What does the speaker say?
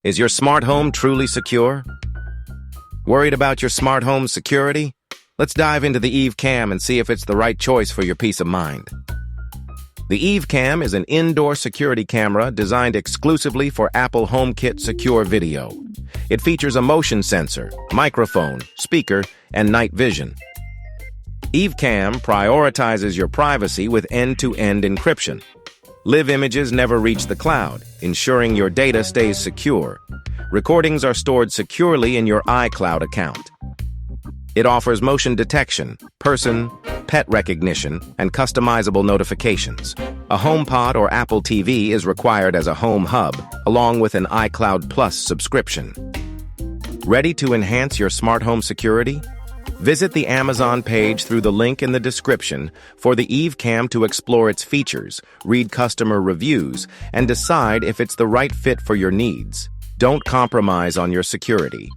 Is your smart home truly secure? Worried about your smart home security? Let's dive into the Eve Cam and see if it's the right choice for your peace of mind. The Eve Cam is an indoor security camera designed exclusively for Apple HomeKit Secure video. It features a motion sensor, microphone, speaker, and night vision. Eve Cam prioritizes your privacy with end-to-end encryption. Live images never reach the cloud, ensuring your data stays secure. Recordings are stored securely in your iCloud account. It offers motion detection, person, pet recognition, and customizable notifications. A HomePod or Apple TV is required as a home hub, along with an iCloud Plus subscription. Ready to enhance your smart home security? Visit the Amazon page through the link in the description for the Eve Cam to explore its features, read customer reviews, and decide if it's the right fit for your needs. Don't compromise on your security.